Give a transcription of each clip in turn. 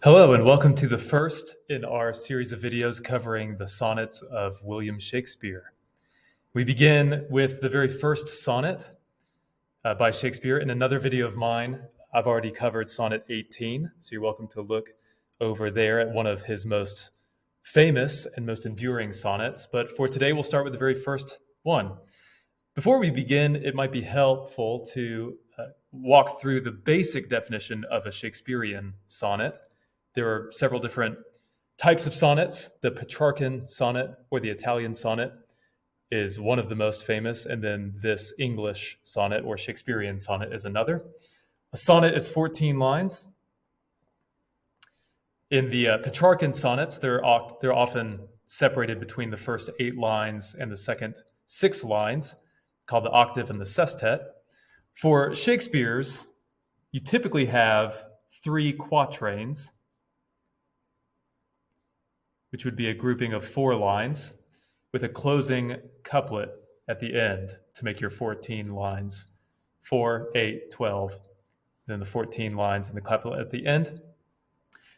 Hello, and welcome to the first in our series of videos covering the sonnets of William Shakespeare. We begin with the very first sonnet by Shakespeare. In another video of mine, I've already covered Sonnet 18, so you're welcome to look over there at one of his most famous and most enduring sonnets. But for today, we'll start with the very first one. Before we begin, it might be helpful to walk through the basic definition of a Shakespearean sonnet. There are several different types of sonnets. The Petrarchan sonnet or the Italian sonnet is one of the most famous, and then this English sonnet or Shakespearean sonnet is another. A sonnet is 14 lines. In the Petrarchan sonnets, they're often separated between the first 8 lines and the second 6 lines, called the octave and the sestet. For Shakespeare's, you typically have 3 quatrains, which would be a grouping of 4 lines with a closing couplet at the end to make your 14 lines. 4, 8, 12, then the 14 lines and the couplet at the end.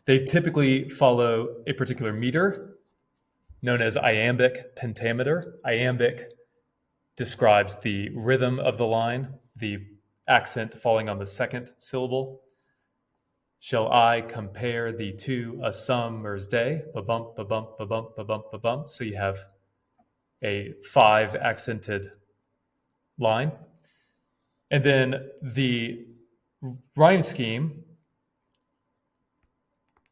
They typically follow a particular meter known as iambic pentameter. Iambic describes the rhythm of the line, the accent falling on the second syllable. Shall I compare thee to a summer's day? Ba-bump, ba-bump, ba-bump, ba-bump, ba-bump. So you have a 5 accented line. And then the rhyme scheme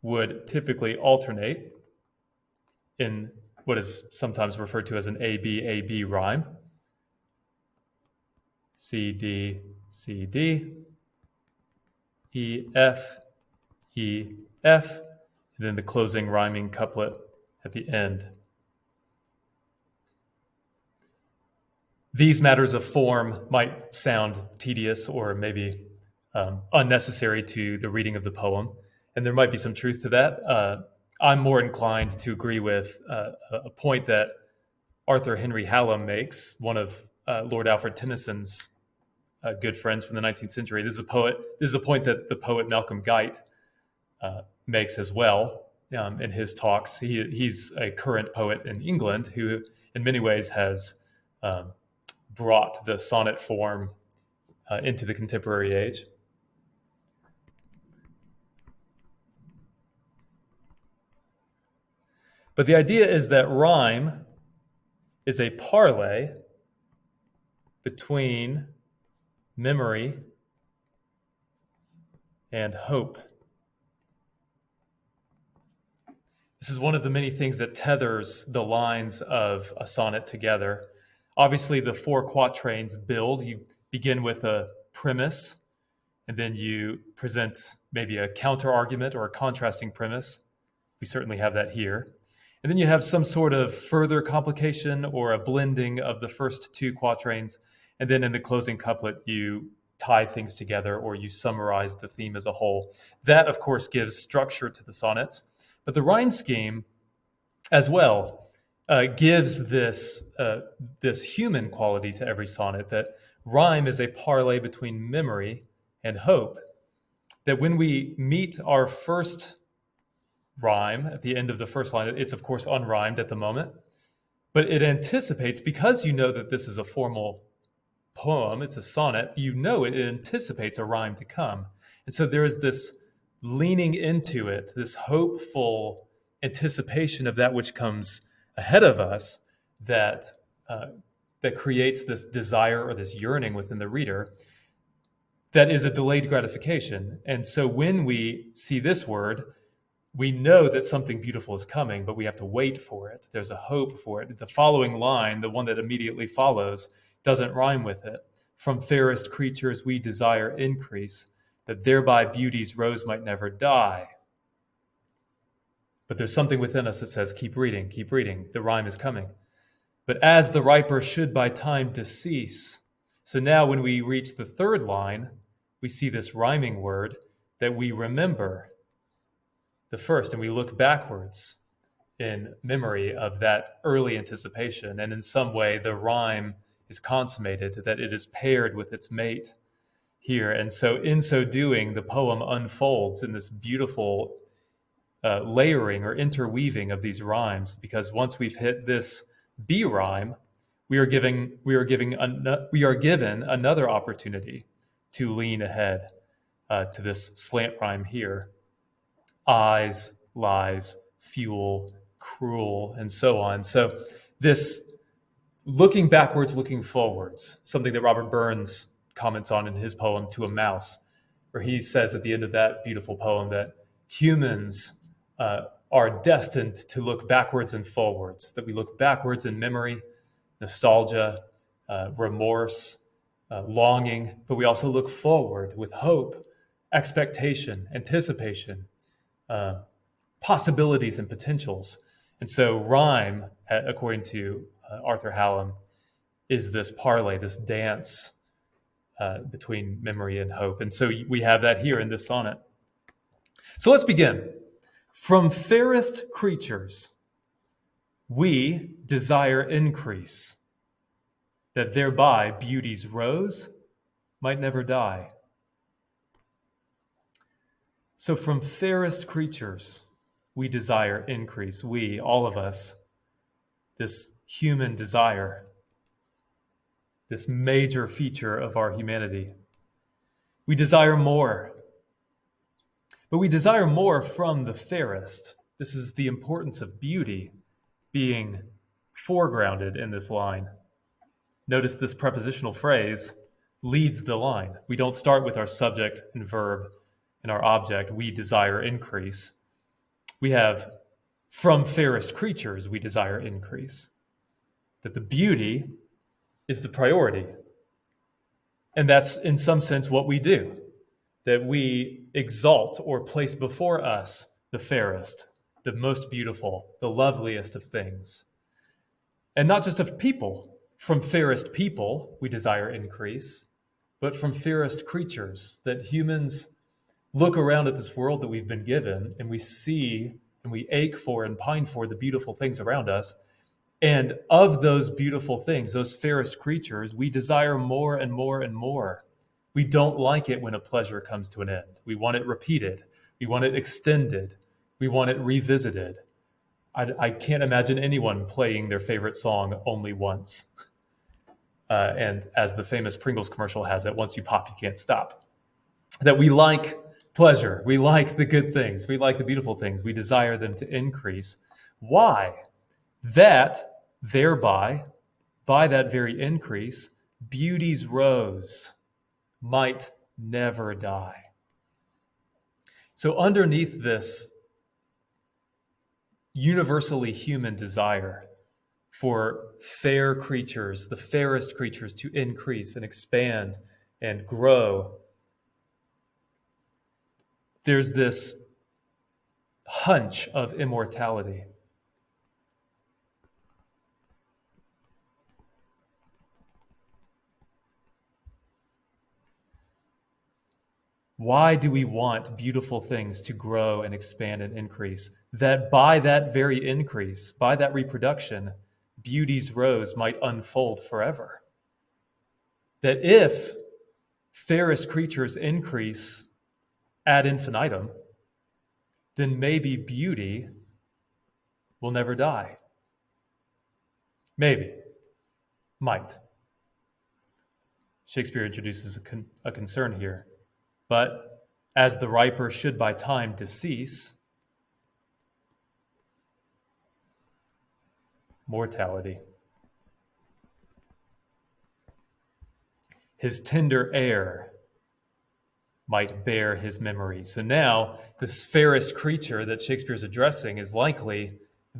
would typically alternate in what is sometimes referred to as an A-B rhyme. C, D, C, D, E, F, E, F, and then the closing rhyming couplet at the end. These matters of form might sound tedious or maybe unnecessary to the reading of the poem, and there might be some truth to that. I'm more inclined to agree with a point that Arthur Henry Hallam makes, one of Lord Alfred Tennyson's good friends from the 19th century. This is a point that the poet Malcolm Guite makes as well in his talks. He's a current poet in England who, in many ways, has brought the sonnet form into the contemporary age. But the idea is that rhyme is a parlay between memory and hope. This is one of the many things that tethers the lines of a sonnet together. Obviously, the 4 quatrains build. You begin with a premise, and then you present maybe a counter-argument or a contrasting premise. We certainly have that here. And then you have some sort of further complication or a blending of the first 2 quatrains. And then in the closing couplet, you tie things together or you summarize the theme as a whole. That, of course, gives structure to the sonnets. But the rhyme scheme as well gives this human quality to every sonnet, that rhyme is a parlay between memory and hope. That when we meet our first rhyme at the end of the first line, it's of course unrhymed at the moment, but it anticipates, because you know that this is a formal poem, it's a sonnet, you know it anticipates a rhyme to come. And so there is this leaning into it, this hopeful anticipation of that which comes ahead of us, that creates this desire or this yearning within the reader that is a delayed gratification. And so when we see this word, we know that something beautiful is coming, but we have to wait for it. There's a hope for it. The following line, the one that immediately follows, doesn't rhyme with it. From fairest creatures we desire increase, that thereby beauty's rose might never die. But there's something within us that says, keep reading, the rhyme is coming. But as the riper should by time decease. So now when we reach the 3rd line, we see this rhyming word that we remember the first, and we look backwards in memory of that early anticipation. And in some way, the rhyme is consummated, that it is paired with its mate here. And so in so doing, the poem unfolds in this beautiful layering or interweaving of these rhymes, because once we've hit this B rhyme, we are given another opportunity to lean ahead to this slant rhyme here. Eyes, lies, fuel, cruel, and so on. So this looking backwards, looking forwards, something that Robert Burns comments on in his poem To a Mouse, where he says at the end of that beautiful poem that humans are destined to look backwards and forwards, that we look backwards in memory, nostalgia, remorse, longing, but we also look forward with hope, expectation, anticipation, possibilities and potentials. And so rhyme, according to Arthur Hallam, is this parlay, this dance between memory and hope. And so we have that here in this sonnet. So let's begin. From fairest creatures, we desire increase, that thereby beauty's rose might never die. So from fairest creatures, we desire increase. We, all of us, this human desire, this major feature of our humanity. We desire more. But we desire more from the fairest. This is the importance of beauty being foregrounded in this line. Notice this prepositional phrase leads the line. We don't start with our subject and verb and our object, we desire increase. We have from fairest creatures, we desire increase. That the beauty is the priority. And that's in some sense what we do. That we exalt or place before us the fairest, the most beautiful, the loveliest of things. And not just of people. From fairest people, we desire increase, but from fairest creatures, that humans look around at this world that we've been given and we see and we ache for and pine for the beautiful things around us. And of those beautiful things, those fairest creatures, we desire more and more and more. We don't like it when a pleasure comes to an end. We want it repeated. We want it extended. We want it revisited. I can't imagine anyone playing their favorite song only once. And as the famous Pringles commercial has it, once you pop, you can't stop. That we like pleasure. We like the good things. We like the beautiful things. We desire them to increase. Why? That thereby, by that very increase, beauty's rose might never die. So underneath this universally human desire for fair creatures, the fairest creatures, to increase and expand and grow, there's this hunch of immortality. Why do we want beautiful things to grow and expand and increase? That by that very increase, by that reproduction, beauty's rose might unfold forever. That if fairest creatures increase ad infinitum, then maybe beauty will never die. Maybe. Might. Shakespeare introduces a concern here. But as the riper should by time decease, mortality. His tender air might bear his memory. So now, this fairest creature that Shakespeare's addressing is likely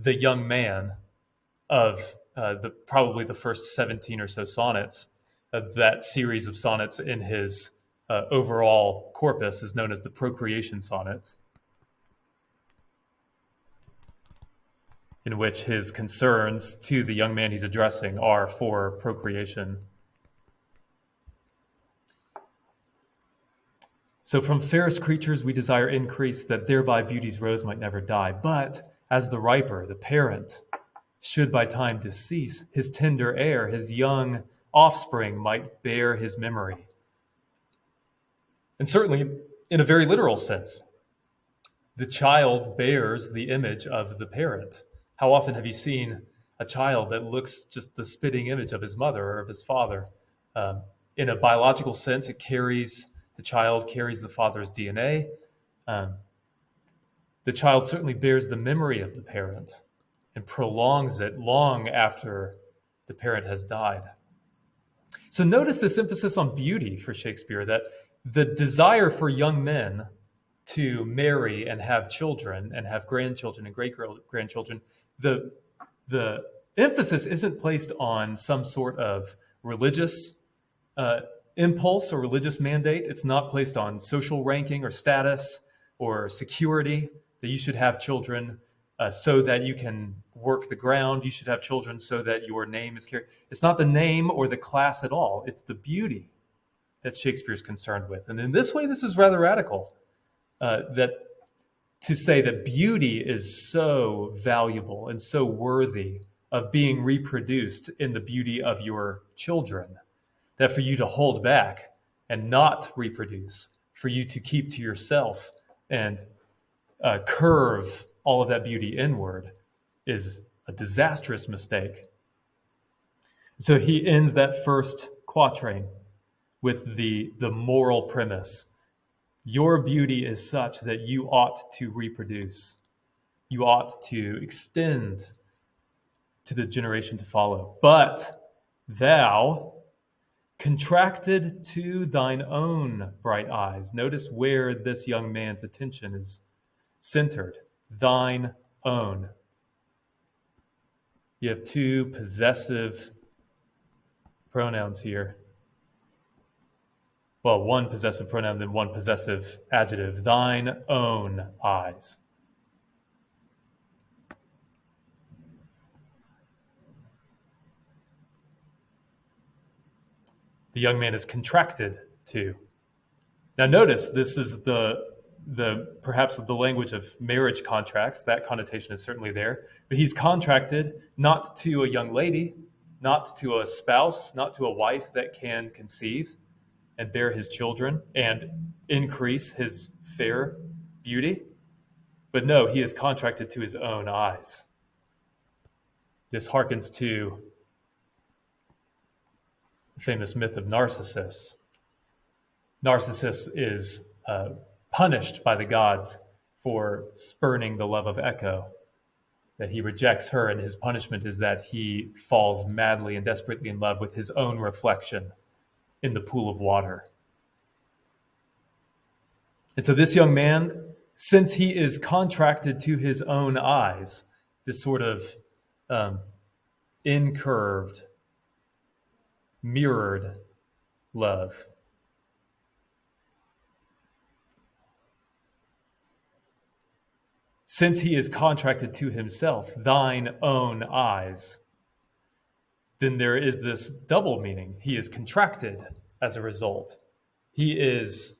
the young man of probably the first 17 or so sonnets of that series of sonnets in his overall corpus is known as the procreation sonnets, in which his concerns to the young man he's addressing are for procreation. So from fairest creatures we desire increase, that thereby beauty's rose might never die. But as the riper, the parent, should by time decease, his tender heir, his young offspring might bear his memory. And certainly in a very literal sense. The child bears the image of the parent. How often have you seen a child that looks just the spitting image of his mother or of his father? Um, in a biological sense, the child carries the father's DNA. Um, the child certainly bears the memory of the parent and prolongs it long after the parent has died. So notice this emphasis on beauty for Shakespeare, that the desire for young men to marry and have children and have grandchildren and great grandchildren, the the emphasis isn't placed on some sort of religious uh, impulse or religious mandate. It's not placed on social ranking or status or security, that you should have children so that you can work the ground. You should have children so that your name is carried. It's not the name or the class at all. It's the beauty that Shakespeare's concerned with. And in this way, this is rather radical. That to say that beauty is so valuable and so worthy of being reproduced in the beauty of your children, that for you to hold back and not reproduce, for you to keep to yourself and curve all of that beauty inward, is a disastrous mistake. So he ends that first quatrain with the moral premise. Your beauty is such that you ought to reproduce. You ought to extend to the generation to follow. But thou, contracted to thine own bright eyes. Notice where this young man's attention is centered. Thine own. You have two possessive pronouns here. Well, one possessive pronoun, then one possessive adjective. Thine own eyes. The young man is contracted to. Now notice, this is the perhaps the language of marriage contracts. That connotation is certainly there. But he's contracted not to a young lady, not to a spouse, not to a wife that can conceive and bear his children and increase his fair beauty. But no, he is contracted to his own eyes. This harkens to the famous myth of Narcissus. Narcissus is punished by the gods for spurning the love of Echo, that he rejects her, and his punishment is that he falls madly and desperately in love with his own reflection in the pool of water. And so this young man, since he is contracted to his own eyes, this sort of incurved, mirrored love, since he is contracted to himself, thine own eyes, then there is this double meaning. He is contracted as a result. He is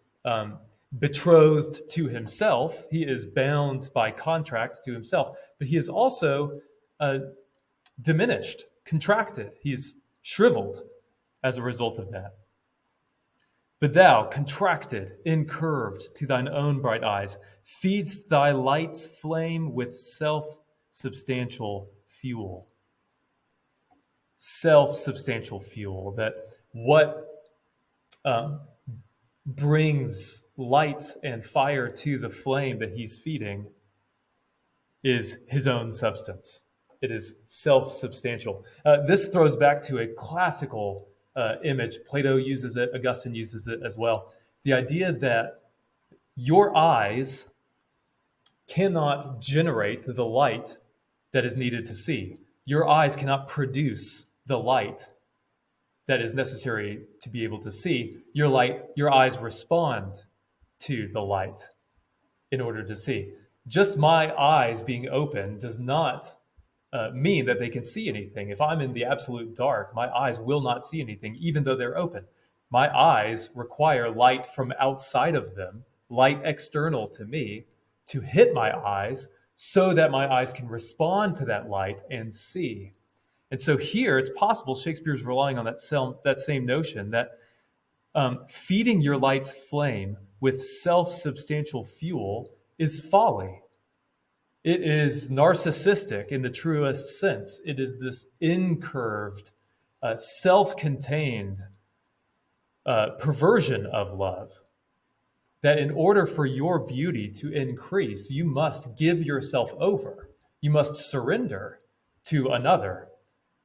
betrothed to himself. He is bound by contract to himself, but he is also diminished, contracted. He is shriveled as a result of that. But thou, contracted, incurved to thine own bright eyes, feedst thy light's flame with self-substantial fuel. Self-substantial fuel, that what brings light and fire to the flame that he's feeding is his own substance. It is self-substantial. This throws back to a classical image. Plato uses it, Augustine uses it as well. The idea that your eyes cannot generate the light that is needed to see. Your eyes cannot produce the light that is necessary to be able to see. Your eyes respond to the light in order to see. Just my eyes being open does not mean that they can see anything. If I'm in the absolute dark, my eyes will not see anything, even though they're open. My eyes require light from outside of them, light external to me, to hit my eyes so that my eyes can respond to that light and see. And so here, it's possible Shakespeare's relying on that same notion, that feeding your light's flame with self-substantial fuel is folly. It is narcissistic in the truest sense. It is this incurved, self-contained perversion of love. That in order for your beauty to increase, you must give yourself over. You must surrender to another.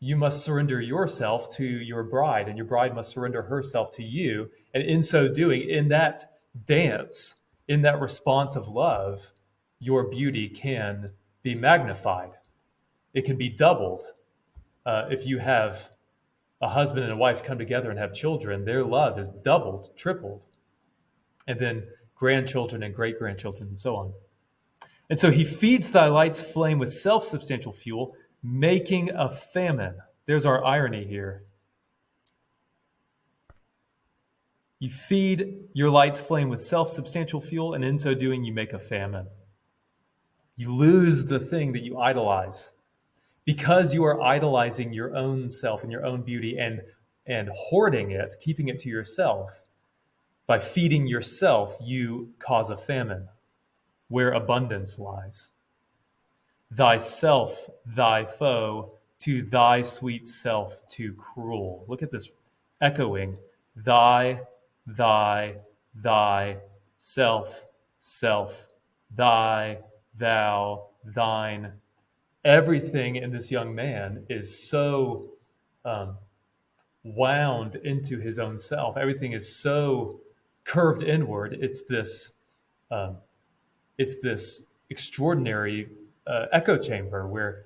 You must surrender yourself to your bride, and your bride must surrender herself to you. And in so doing, in that dance, in that response of love, your beauty can be magnified. It can be doubled. If you have a husband and a wife come together and have children, their love is doubled, tripled, and then grandchildren and great grandchildren, and so on. And so he feeds thy light's flame with self substantial fuel, making a famine. There's our irony here. You feed your light's flame with self substantial fuel, and in so doing, you make a famine. You lose the thing that you idolize because you are idolizing your own self and your own beauty and hoarding it, keeping it to yourself. By feeding yourself, you cause a famine where abundance lies. Thyself, thy foe, to thy sweet self too cruel. Look at this echoing. Thy, self, self, thy, thou, thine. Everything in this young man is so wound into his own self. Everything is so curved inward. It's this extraordinary echo chamber where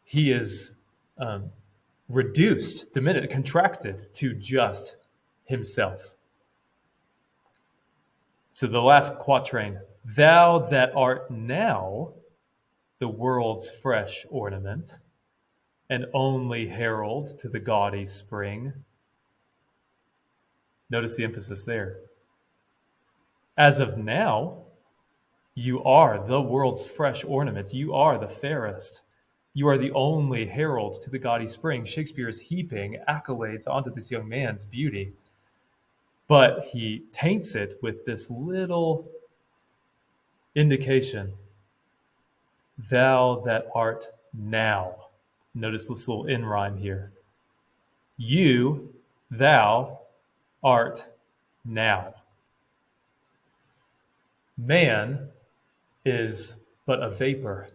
he is reduced, diminished, contracted to just himself. So the last quatrain, thou that art now the world's fresh ornament, and only herald to the gaudy spring. Notice the emphasis there. As of now, you are the world's fresh ornament. You are the fairest. You are the only herald to the gaudy spring. Shakespeare is heaping accolades onto this young man's beauty, but he taints it with this little indication. Thou that art now. Notice this little in rhyme here. You, thou, art now. Man is but a vapor.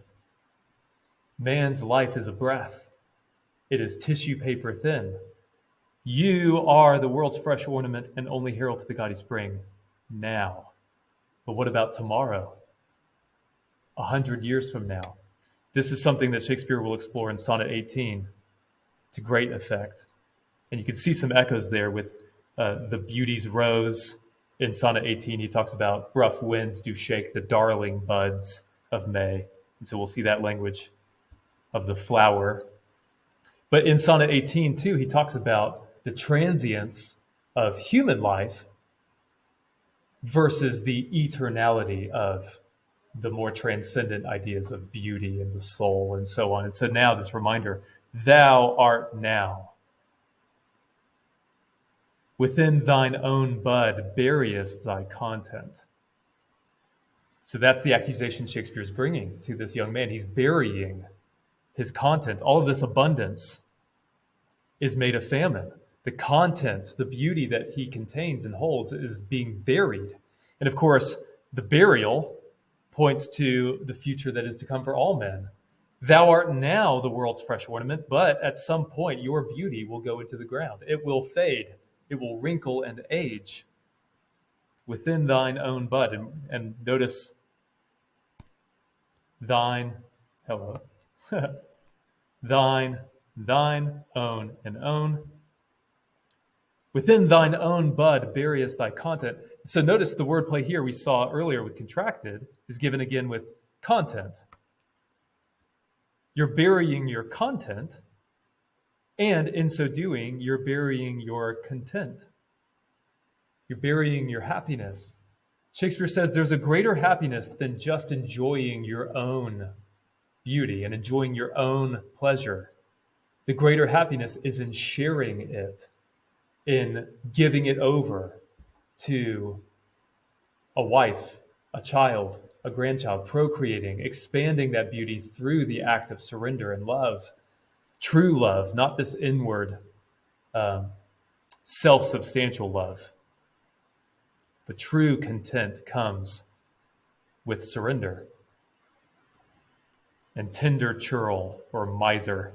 Man's life is a breath. It is tissue paper thin. You are the world's fresh ornament and only herald to the gaudy spring now. But what about tomorrow? 100 years from now? This is something that Shakespeare will explore in Sonnet 18 to great effect. And you can see some echoes there with the beauty's rose. In Sonnet 18, he talks about rough winds do shake the darling buds of May. And so we'll see that language of the flower. But in Sonnet 18, too, he talks about the transience of human life versus the eternality of the more transcendent ideas of beauty and the soul and so on. And so now this reminder, thou art now. Within thine own bud buryest thy content. So that's the accusation Shakespeare's bringing to this young man. He's burying his content. All of this abundance is made a famine. The content, the beauty that he contains and holds is being buried. And of course, the burial points to the future that is to come for all men. Thou art now the world's fresh ornament, but at some point your beauty will go into the ground. It will fade. It will wrinkle and age within thine own bud. And notice thine, hello, thine, own, and own. Within thine own bud buryest thy content. So notice the wordplay here we saw earlier with contracted is given again with content. You're burying your content, and in so doing, you're burying your content. You're burying your happiness. Shakespeare says there's a greater happiness than just enjoying your own beauty and enjoying your own pleasure. The greater happiness is in sharing it, in giving it over to a wife, a child, a grandchild, procreating, expanding that beauty through the act of surrender and love. True love, not this inward, um, self-substantial love. But true content comes with surrender. And tender churl or miser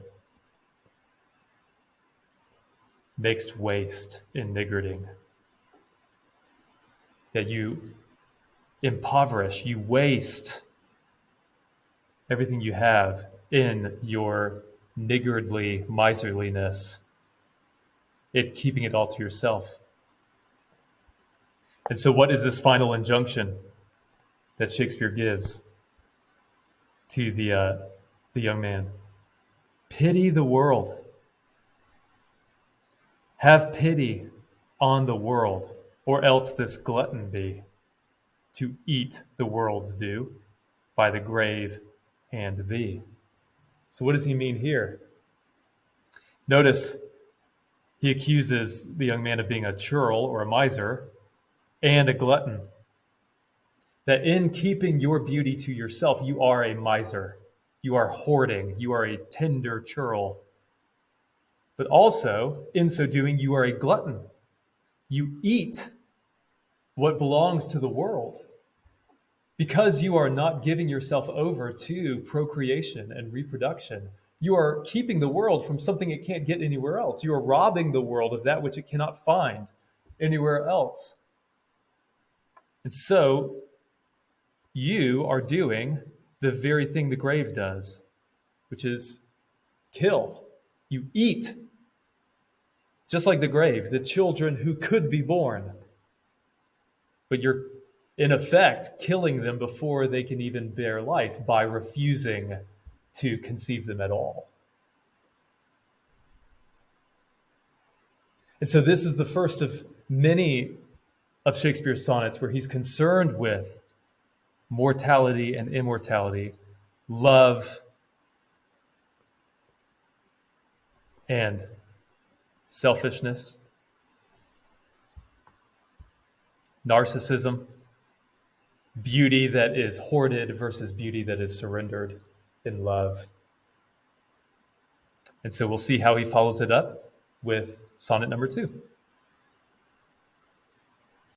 makes waste in niggarding. That you impoverish, you waste everything you have in your niggardly miserliness, keeping it all to yourself. And so, what is this final injunction that Shakespeare gives to the young man? Pity the world. Have pity on the world, or else this glutton be, to eat the world's due by the grave and thee. So what does he mean here? Notice he accuses the young man of being a churl or a miser and a glutton. That in keeping your beauty to yourself, you are a miser. You are hoarding. You are a tender churl. But also, in so doing, you are a glutton. You eat what belongs to the world. Because you are not giving yourself over to procreation and reproduction, you are keeping the world from something it can't get anywhere else. You are robbing the world of that which it cannot find anywhere else. And so you are doing the very thing the grave does, which is kill. You eat, just like the grave, the children who could be born. But you're, in effect, killing them before they can even bear life by refusing to conceive them at all. And so this is the first of many of Shakespeare's sonnets where he's concerned with mortality and immortality, love and selfishness, narcissism, beauty that is hoarded versus beauty that is surrendered in love. And so we'll see how he follows it up with sonnet number 2.